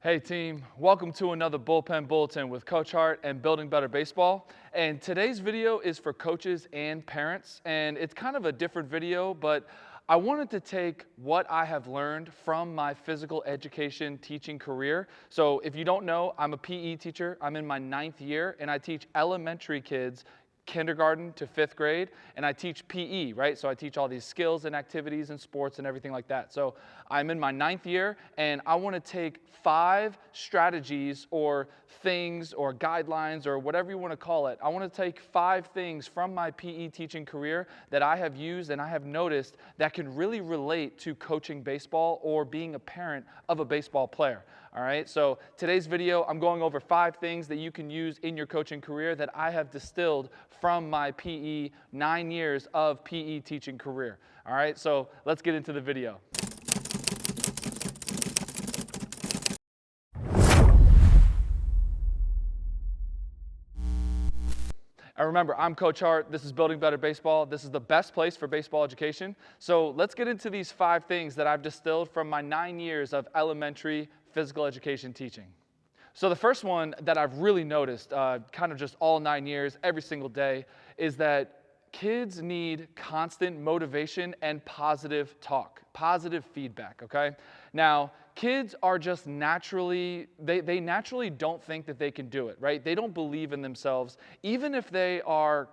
Hey team, welcome to another Bullpen Bulletin with Coach Hart and Building Better Baseball. And today's video is for coaches and parents, and it's kind of a different video, but I wanted to take what I have learned from my physical education teaching career. So if you don't know, I'm a PE teacher. I'm in my 9th year, and I teach elementary kids kindergarten to 5th grade, and I teach PE, right? So I teach all these skills and activities and sports and everything like that. So I'm in my 9th year, and I want to take 5 strategies or things or guidelines or whatever you want to call it. I want to take 5 things from my PE teaching career that I have used and I have noticed that can really relate to coaching baseball or being a parent of a baseball player. All right, so today's video, I'm going over 5 things that you can use in your coaching career that I have distilled from my PE 9 years of PE teaching career. All right, so let's get into the video. And remember, I'm Coach Hart. This is Building Better Baseball. This is the best place for baseball education. So let's get into these 5 things that I've distilled from my 9 years of elementary physical education teaching. So the first one that I've really noticed, kind of just all 9 years, every single day, is that kids need constant motivation and positive talk, positive feedback, okay? Now, kids are just naturally, they naturally don't think that they can do it, right? They don't believe in themselves. Even if they are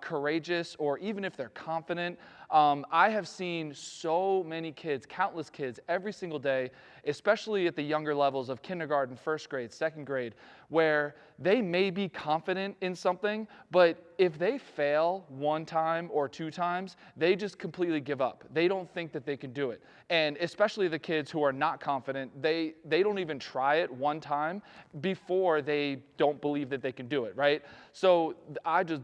courageous or even if they're confident, I have seen so many kids, countless kids, every single day, especially at the younger levels of kindergarten, 1st grade, 2nd grade, where they may be confident in something, but if they fail 1 time or 2 times, they just completely give up. They don't think that they can do it. And especially the kids who are not confident, they don't even try it 1 time before they don't believe that they can do it, right? So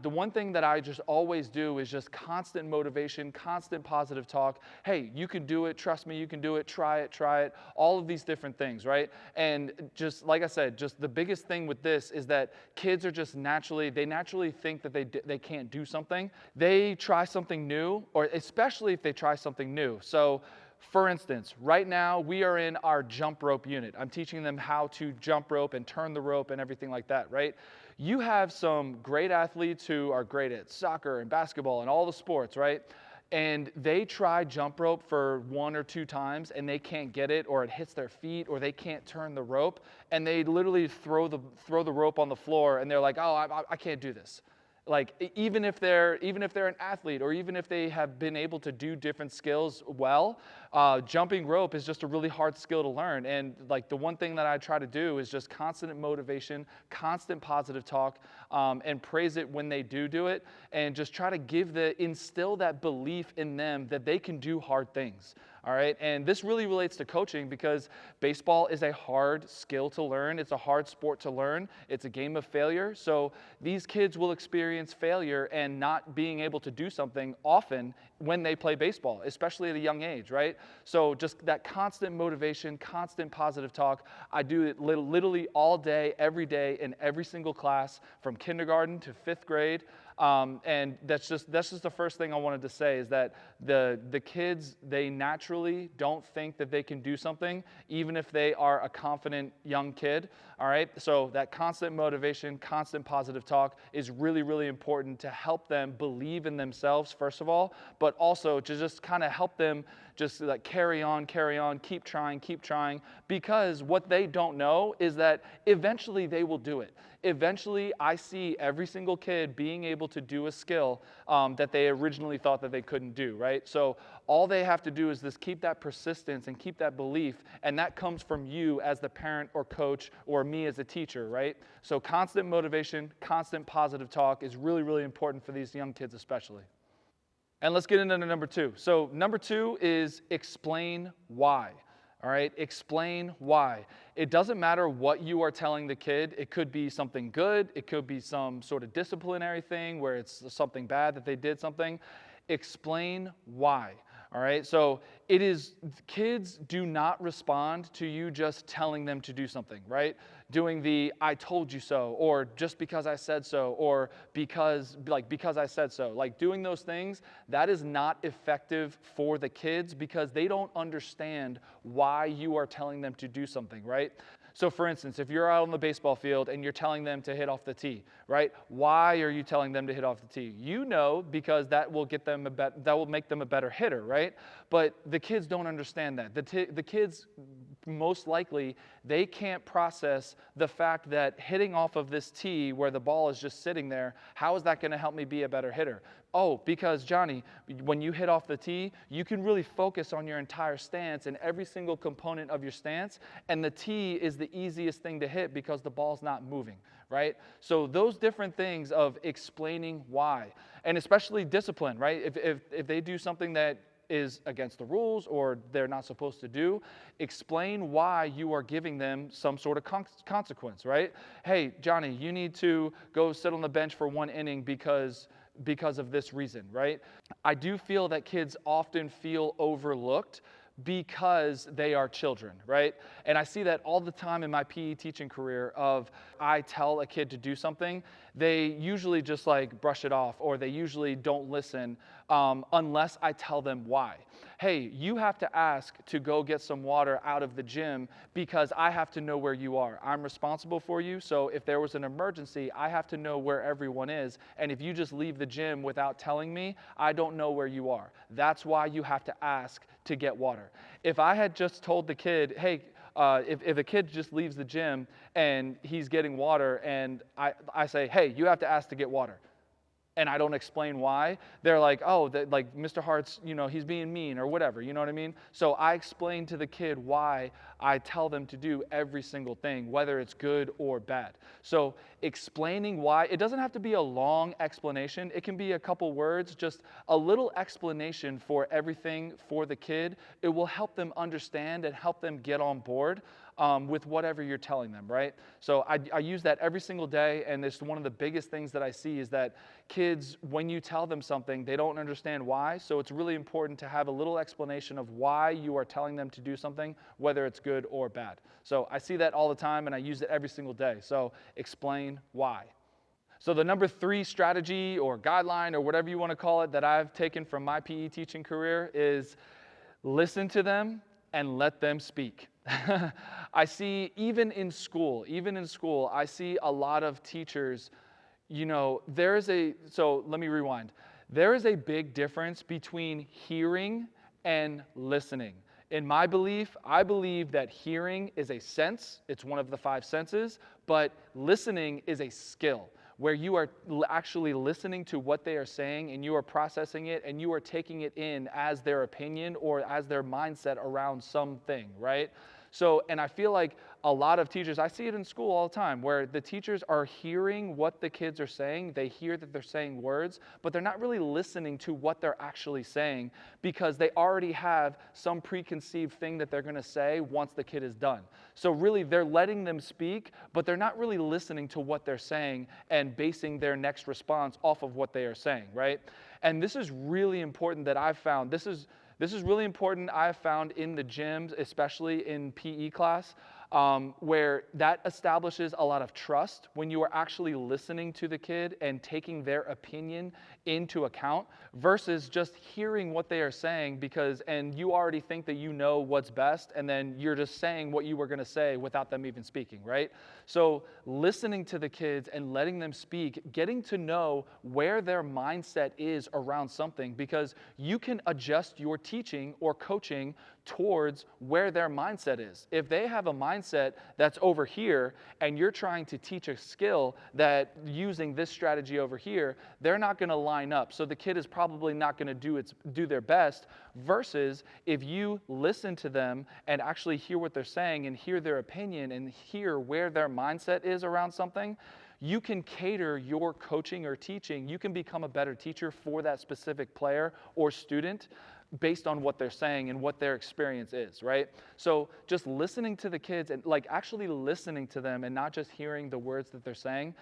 the one thing that I just always do is just constant motivation, constant positive talk. Hey, you can do it. Trust me, you can do it. Try it. All of these different things, right? And just like I said, just the biggest thing with this is that kids are just naturally think that they can't do something. They try something new, or especially if they try something new. So for instance, right now we are in our jump rope unit. I'm teaching them how to jump rope and turn the rope and everything like that, right? You have some great athletes who are great at soccer and basketball and all the sports, right? And they try jump rope for 1 or 2 times and they can't get it, or it hits their feet, or they can't turn the rope, and they literally throw the rope on the floor and they're like, oh, I can't do this. Like even if they're an athlete, or even if they have been able to do different skills well, jumping rope is just a really hard skill to learn. And like the one thing that I try to do is just constant motivation, constant positive talk, and praise it when they do it, and just try to instill that belief in them that they can do hard things. All right, and this really relates to coaching because baseball is a hard skill to learn. It's a hard sport to learn. It's a game of failure. So these kids will experience failure and not being able to do something often when they play baseball, especially at a young age, right? So just that constant motivation, constant positive talk. I do it literally all day, every day, in every single class from kindergarten to 5th grade. And that's just the first thing I wanted to say, is that the kids, they naturally don't think that they can do something, even if they are a confident young kid. All right, so that constant motivation, constant positive talk is really, really important to help them believe in themselves, first of all, but also to just kind of help them just like carry on, keep trying, because what they don't know is that eventually they will do it. Eventually, I see every single kid being able to do a skill that they originally thought that they couldn't do, right? So all they have to do is just keep that persistence and keep that belief, and that comes from you as the parent or coach, or me as a teacher, right? So constant motivation, constant positive talk is really, really important for these young kids especially. And let's get into number 2. So number 2 is explain why. All right, explain why. It doesn't matter what you are telling the kid. It could be something good. It could be some sort of disciplinary thing where it's something bad that they did something. Explain why. All right, so it is, kids do not respond to you just telling them to do something, right? Doing the "I told you so," or "just because I said so," or because I said so. Like doing those things, that is not effective for the kids because they don't understand why you are telling them to do something, right? So for instance, if you're out on the baseball field and you're telling them to hit off the tee, right? Why are you telling them to hit off the tee? You know, because that will make them a better hitter, right? But the kids don't understand that. The kids, most likely, they can't process the fact that hitting off of this tee where the ball is just sitting there, how is that going to help me be a better hitter? Oh, because Johnny, when you hit off the tee, you can really focus on your entire stance and every single component of your stance, and the tee is the easiest thing to hit because the ball's not moving, right? So those different things of explaining why, and especially discipline, right? If they do something that is against the rules or they're not supposed to do, explain why you are giving them some sort of consequence, right? Hey, Johnny, you need to go sit on the bench for 1 inning because of this reason, right? I do feel that kids often feel overlooked because they are children, right? And I see that all the time in my PE teaching career of I tell a kid to do something, they usually just like brush it off or they usually don't listen unless I tell them why. Hey, you have to ask to go get some water out of the gym because I have to know where you are. I'm responsible for you, so if there was an emergency, I have to know where everyone is. And if you just leave the gym without telling me, I don't know where you are. That's why you have to ask to get water. If I had just told the kid, hey, if a kid just leaves the gym and he's getting water and I say, hey, you have to ask to get water, and I don't explain why, they're like, oh, like Mr. Hart's, he's being mean or whatever, you know what I mean? So I explain to the kid why I tell them to do every single thing, whether it's good or bad. So explaining why, it doesn't have to be a long explanation. It can be a couple words, just a little explanation for everything for the kid. It will help them understand and help them get on board with whatever you're telling them, right? So I use that every single day, and it's one of the biggest things that I see is that kids, when you tell them something, they don't understand why, so it's really important to have a little explanation of why you are telling them to do something, whether it's good or bad. So I see that all the time, and I use it every single day. So explain why. So the number 3 strategy or guideline or whatever you want to call it that I've taken from my PE teaching career is listen to them and let them speak. I see even in school, I see a lot of teachers, so let me rewind. There is a big difference between hearing and listening. In my belief, I believe that hearing is a sense, it's one of the 5 senses, but listening is a skill where you are actually listening to what they are saying and you are processing it and you are taking it in as their opinion or as their mindset around something, right? So, and I feel like a lot of teachers, I see it in school all the time, where the teachers are hearing what the kids are saying. They hear that they're saying words, but they're not really listening to what they're actually saying because they already have some preconceived thing that they're going to say once the kid is done. So really, they're letting them speak, but they're not really listening to what they're saying and basing their next response off of what they are saying, right? And this is really important that I've found. This is really important I've found in the gyms, especially in PE class, where that establishes a lot of trust when you are actually listening to the kid and taking their opinion into account versus just hearing what they are saying and you already think that you know what's best and then you're just saying what you were going to say without them even speaking, right? So listening to the kids and letting them speak, getting to know where their mindset is around something, because you can adjust your teaching or coaching towards where their mindset is. If they have a mindset that's over here and you're trying to teach a skill that using this strategy over here, they're not going to line up. So the kid is probably not going to do their best, versus if you listen to them and actually hear what they're saying and hear their opinion and hear where their mindset is around something, you can cater your coaching or teaching. You can become a better teacher for that specific player or student based on what they're saying and what their experience is, right? So just listening to the kids and like actually listening to them and not just hearing the words that they're saying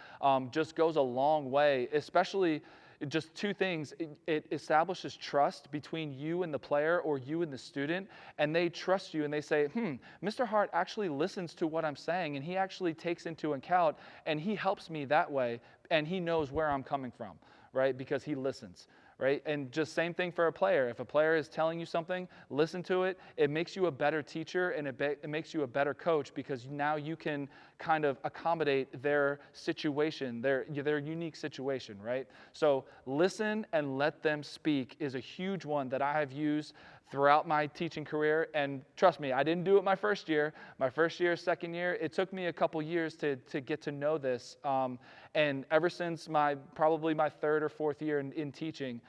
just goes a long way, especially just two things. It establishes trust between you and the player or you and the student, and they trust you and they say, Mr. Hart actually listens to what I'm saying, and he actually takes into account, and he helps me that way, and he knows where I'm coming from, right? Because he listens. Right? And just same thing for a player. If a player is telling you something, listen to it. It makes you a better teacher, and it makes you a better coach, because now you can kind of accommodate their situation, their unique situation, right? So listen and let them speak is a huge one that I have used throughout my teaching career. And trust me, I didn't do it my first year. My first year, second year, it took me a couple years to get to know this. And ever since probably my third or fourth year in teaching,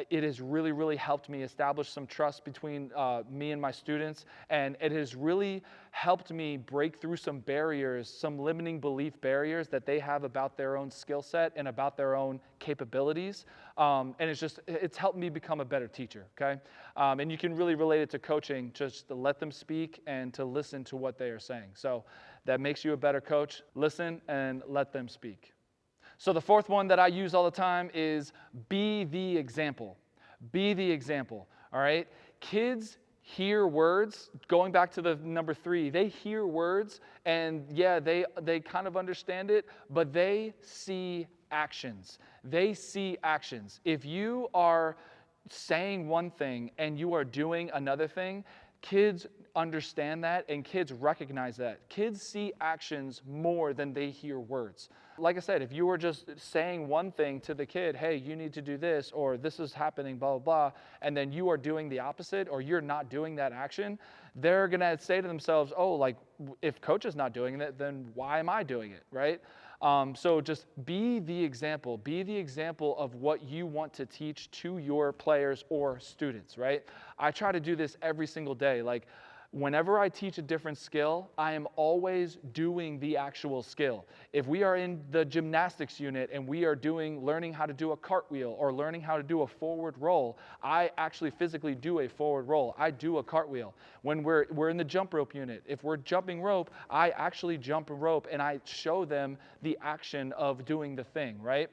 it has really, really helped me establish some trust between me and my students, and it has really helped me break through some barriers, some limiting belief barriers that they have about their own skill set and about their own capabilities, and it's helped me become a better teacher, okay? And you can really relate it to coaching, just to let them speak and to listen to what they are saying. So that makes you a better coach. Listen and let them speak. So the fourth one that I use all the time is be the example. Be the example, all right? Kids hear words. Going back to the number 3, they hear words, and yeah, they kind of understand it, but they see actions. They see actions. If you are saying one thing and you are doing another thing, kids understand that and kids recognize that. Kids see actions more than they hear words. Like I said, if you were just saying one thing to the kid, hey, you need to do this, or this is happening, blah, blah, blah, and then you are doing the opposite, or you're not doing that action, they're going to say to themselves, oh, like, if coach is not doing it, then why am I doing it, right? So just be the example. Be the example of what you want to teach to your players or students, right? I try to do this every single day. Like, whenever I teach a different skill, I am always doing the actual skill. If we are in the gymnastics unit and we are learning how to do a cartwheel or learning how to do a forward roll, I actually physically do a forward roll. I do a cartwheel. When we're in the jump rope unit, if we're jumping rope, I actually jump a rope and I show them the action of doing the thing, right?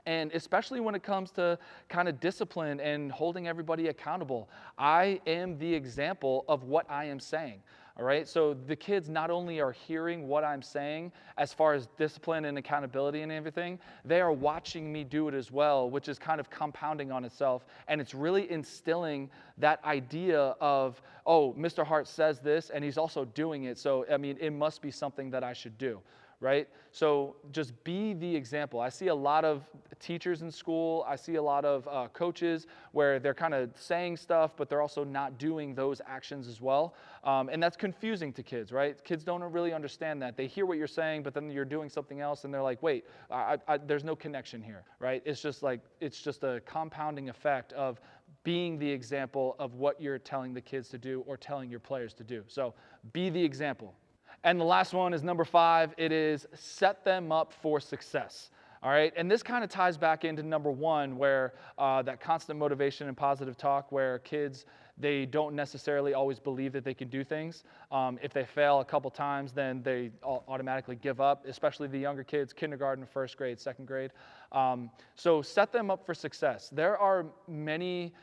And especially when it comes to kind of discipline and holding everybody accountable, I am the example of what I am saying. All right, so the kids not only are hearing what I'm saying as far as discipline and accountability and everything, they are watching me do it as well, which is kind of compounding on itself. And it's really instilling that idea of, oh, Mr. Hart says this and he's also doing it. So, I mean, it must be something that I should do. Right? So just be the example. I see a lot of teachers in school. I see a lot of coaches where they're kind of saying stuff, but they're also not doing those actions as well. And that's confusing to kids, right? Kids don't really understand that. They hear what you're saying, but then you're doing something else, and they're like, wait, there's no connection here, right? It's just a compounding effect of being the example of what you're telling the kids to do or telling your players to do. So be the example. And the last one is number 5. It is set them up for success. All right, and this kind of ties back into number 1, where that constant motivation and positive talk, where kids, they don't necessarily always believe that they can do things. If they fail a couple times, then they automatically give up, especially the younger kids, kindergarten, first grade, second grade. So set them up for success. There are many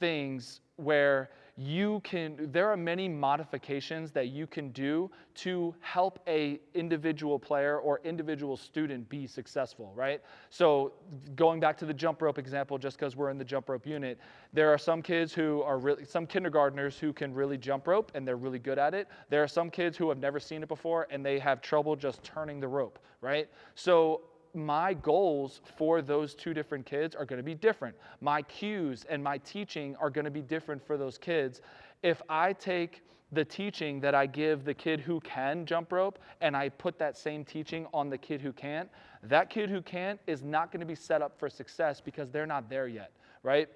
things where there are many modifications that you can do to help a individual player or individual student be successful, right? So going back to the jump rope example, just because we're in the jump rope unit, there are some kids some kindergartners who can really jump rope and they're really good at it. There are some kids who have never seen it before and they have trouble just turning the rope, right? So my goals for those 2 different kids are going to be different. My cues and my teaching are going to be different for those kids. If I take the teaching that I give the kid who can jump rope and I put that same teaching on the kid who can't, that kid who can't is not going to be set up for success because they're not there yet, right?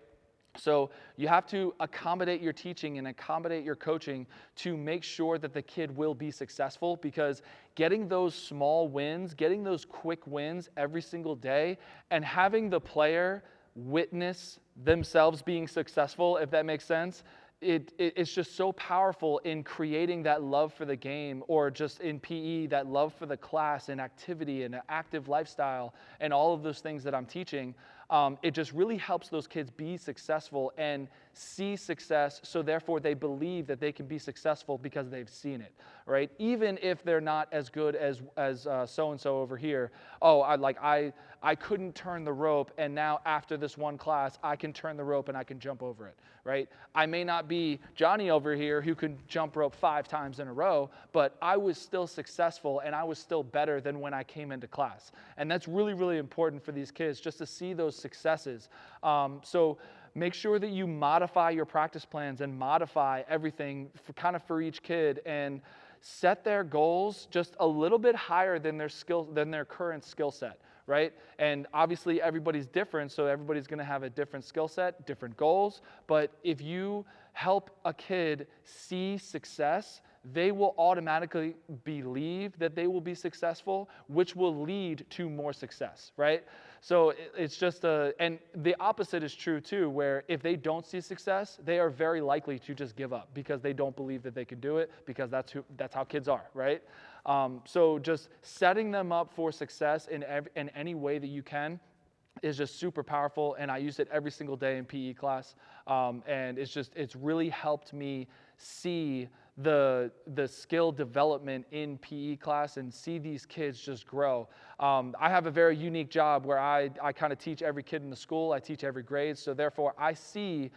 So you have to accommodate your teaching and accommodate your coaching to make sure that the kid will be successful, because getting those small wins, getting those quick wins every single day, and having the player witness themselves being successful, if that makes sense, it's just so powerful in creating that love for the game, or just in PE, that love for the class and activity and an active lifestyle and all of those things that I'm teaching. It just really helps those kids be successful and see success, so therefore they believe that they can be successful because they've seen it, right? Even if they're not as good as so-and-so over here. Oh, I couldn't turn the rope, and now after this one class, I can turn the rope and I can jump over it, right? I may not be Johnny over here who can jump rope 5 times in a row, but I was still successful and I was still better than when I came into class. And that's really, really important for these kids, just to see those successes. So make sure that you modify your practice plans and modify everything for each kid, and set their goals just a little bit higher than their current skill set, right? And obviously everybody's different, so everybody's going to have a different skill set, different goals. But if you help a kid see success, they will automatically believe that they will be successful, which will lead to more success, right? So it's just and the opposite is true too, where if they don't see success, they are very likely to just give up because they don't believe that they can do it, because that's how kids are, right? So just setting them up for success in any way that you can is just super powerful, and I use it every single day in PE class, and it's really helped me see the skill development in PE class and see these kids just grow. I have a very unique job where I kind of teach every kid in the school. I teach every grade, so therefore I see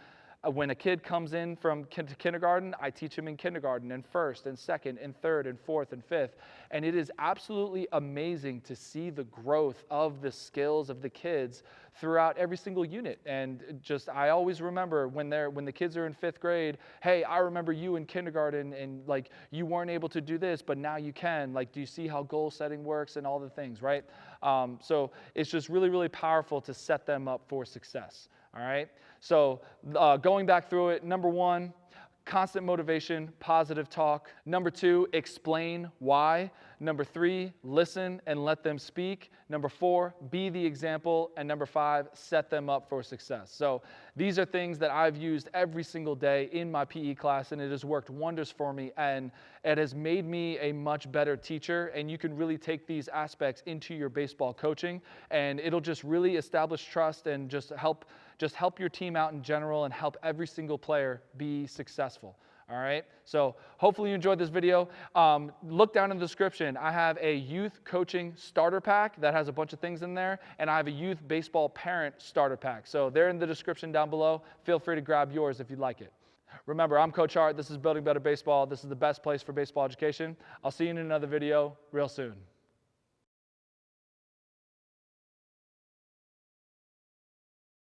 when a kid comes in from kindergarten, I teach him in kindergarten and first and second and third and fourth and fifth. And it is absolutely amazing to see the growth of the skills of the kids throughout every single unit. And I always remember when the kids are in 5th grade, hey, I remember you in kindergarten and like you weren't able to do this, but now you can. Like, do you see how goal setting works and all the things, right? So it's just really, really powerful to set them up for success. All right, so going back through it, number 1, constant motivation, positive talk. Number 2, explain why. Number 3, listen and let them speak. Number 4, be the example. And number 5, set them up for success. So these are things that I've used every single day in my PE class, and it has worked wonders for me, and it has made me a much better teacher. And you can really take these aspects into your baseball coaching, and it'll just really establish trust and just help your team out in general and help every single player be successful. All right, so hopefully you enjoyed this video. Look down in the description. I have a youth coaching starter pack that has a bunch of things in there, and I have a youth baseball parent starter pack. So they're in the description down below. Feel free to grab yours if you'd like it. Remember, I'm Coach Hart. This is Building Better Baseball. This is the best place for baseball education. I'll see you in another video real soon.